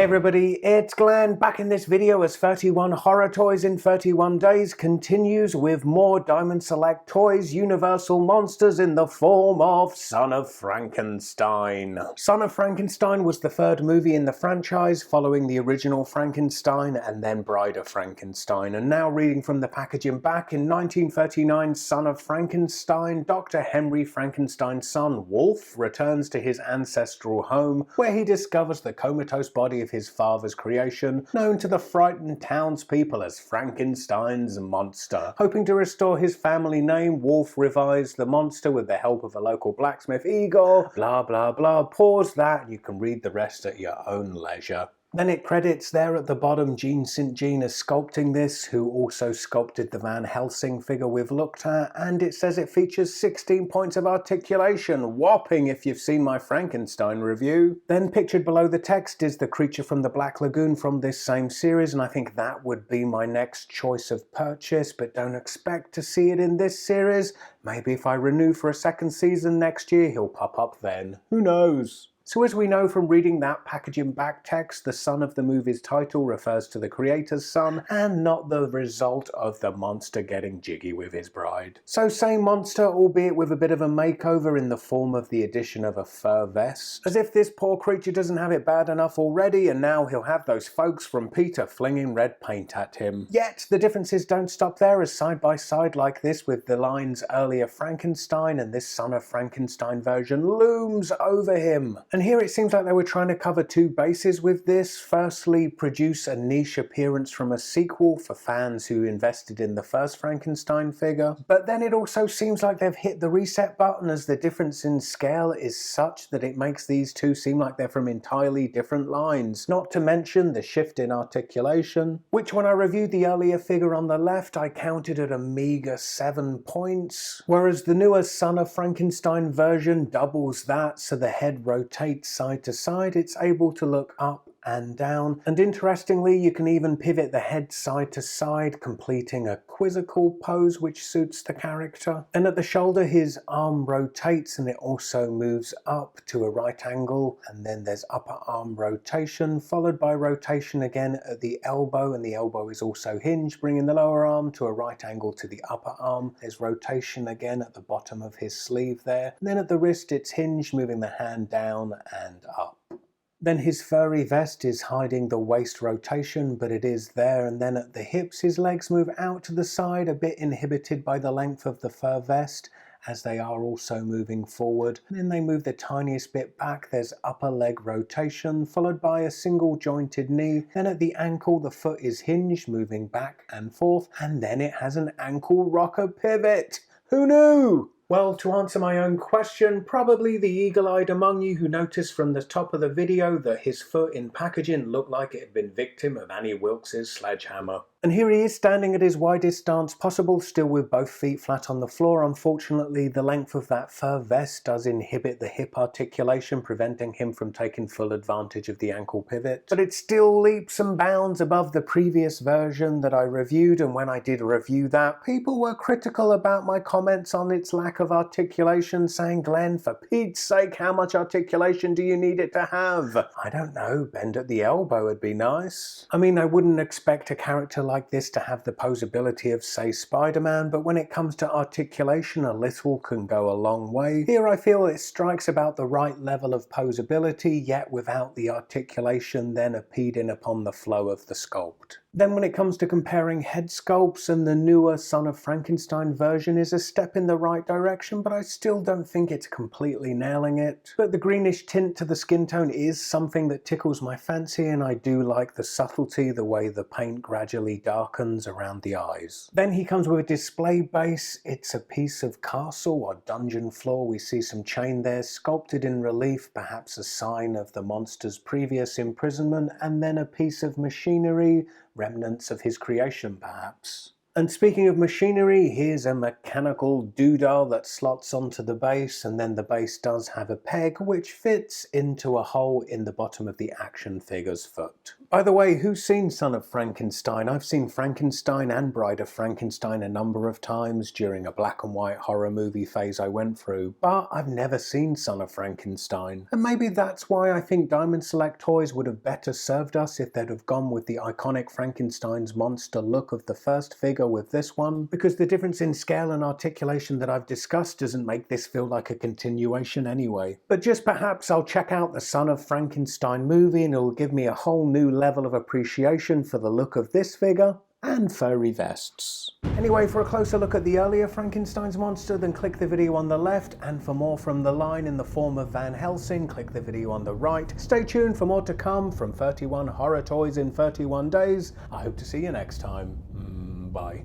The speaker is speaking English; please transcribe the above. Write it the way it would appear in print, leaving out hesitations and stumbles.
Hey everybody, it's Glenn, back in this video as 31 Horror Toys in 31 Days continues with more Diamond Select Toys Universal Monsters in the form of Son of Frankenstein. Son of Frankenstein was the third movie in the franchise following the original Frankenstein and then Bride of Frankenstein, and now reading from the packaging back, in 1939's Son of Frankenstein, Dr. Henry Frankenstein's son, Wolf, returns to his ancestral home where he discovers the comatose body of his father's creation, known to the frightened townspeople as Frankenstein's monster. Hoping to restore his family name, Wolf revives the monster with the help of a local blacksmith, Igor, blah blah blah. Pause that, you can read the rest at your own leisure. Then it credits there at the bottom Gene St. Jean as sculpting this, who also sculpted the Van Helsing figure we've looked at, and it says it features 16 points of articulation, whopping if you've seen my Frankenstein review. Then pictured below the text is the creature from the Black Lagoon from this same series, and I think that would be my next choice of purchase, but don't expect to see it in this series. Maybe if I renew for a second season next year, he'll pop up then. Who knows? So as we know from reading that packaging back text, the son of the movie's title refers to the creator's son and not the result of the monster getting jiggy with his bride. So same monster, albeit with a bit of a makeover in the form of the addition of a fur vest. As if this poor creature doesn't have it bad enough already, and now he'll have those folks from Peter flinging red paint at him. Yet the differences don't stop there, as side by side like this with the lines earlier Frankenstein and this Son of Frankenstein version looms over him. And here it seems like they were trying to cover two bases with this. Firstly, produce a niche appearance from a sequel for fans who invested in the first Frankenstein figure. But then it also seems like they've hit the reset button, as the difference in scale is such that it makes these two seem like they're from entirely different lines. Not to mention the shift in articulation, which when I reviewed the earlier figure on the left, I counted at a meager 7 points. Whereas the newer Son of Frankenstein version doubles that, so the head rotates side to side, it's able to look up and down, and interestingly you can even pivot the head side to side, completing a quizzical pose which suits the character. And at the shoulder his arm rotates and it also moves up to a right angle, and then there's upper arm rotation followed by rotation again at the elbow, and the elbow is also hinged, bringing the lower arm to a right angle to the upper arm. There's rotation again at the bottom of his sleeve there, and then at the wrist it's hinged, moving the hand down and up. Then his furry vest is hiding the waist rotation, but it is there, and then at the hips his legs move out to the side, a bit inhibited by the length of the fur vest, as they are also moving forward. And then they move the tiniest bit back, there's upper leg rotation, followed by a single jointed knee. Then at the ankle the foot is hinged, moving back and forth, and then it has an ankle rocker pivot. Who knew? Well, to answer my own question, probably the eagle-eyed among you who noticed from the top of the video that his foot in packaging looked like it had been victim of Annie Wilkes' sledgehammer. And here he is standing at his widest stance possible, still with both feet flat on the floor. Unfortunately, the length of that fur vest does inhibit the hip articulation, preventing him from taking full advantage of the ankle pivot. But it still leaps and bounds above the previous version that I reviewed, and when I did review that, people were critical about my comments on its lack of articulation, saying, "Glenn, for Pete's sake, how much articulation do you need it to have?" I don't know, bend at the elbow would be nice. I mean, I wouldn't expect a character like this to have the posability of, say, Spider-Man, but when it comes to articulation, a little can go a long way. Here I feel it strikes about the right level of posability, yet without the articulation then impeding upon the flow of the sculpt. Then when it comes to comparing head sculpts, and the newer Son of Frankenstein version is a step in the right direction, but I still don't think it's completely nailing it. But the greenish tint to the skin tone is something that tickles my fancy, and I do like the subtlety, the way the paint gradually darkens around the eyes. Then he comes with a display base. It's a piece of castle or dungeon floor. We see some chain there sculpted in relief, perhaps a sign of the monster's previous imprisonment, and then a piece of machinery, remnants of his creation perhaps. And speaking of machinery, here's a mechanical doodah that slots onto the base, and then the base does have a peg which fits into a hole in the bottom of the action figure's foot. By the way, who's seen Son of Frankenstein? I've seen Frankenstein and Bride of Frankenstein a number of times during a black and white horror movie phase I went through, but I've never seen Son of Frankenstein. And maybe that's why I think Diamond Select Toys would have better served us if they'd have gone with the iconic Frankenstein's monster look of the first figure with this one, because the difference in scale and articulation that I've discussed doesn't make this feel like a continuation anyway. But just perhaps I'll check out the Son of Frankenstein movie and it'll give me a whole new level of appreciation for the look of this figure and furry vests. Anyway, for a closer look at the earlier Frankenstein's monster, then click the video on the left, and for more from the line in the form of Van Helsing, click the video on the right. Stay tuned for more to come from 31 Horror Toys in 31 Days. I hope to see you next time. Bye.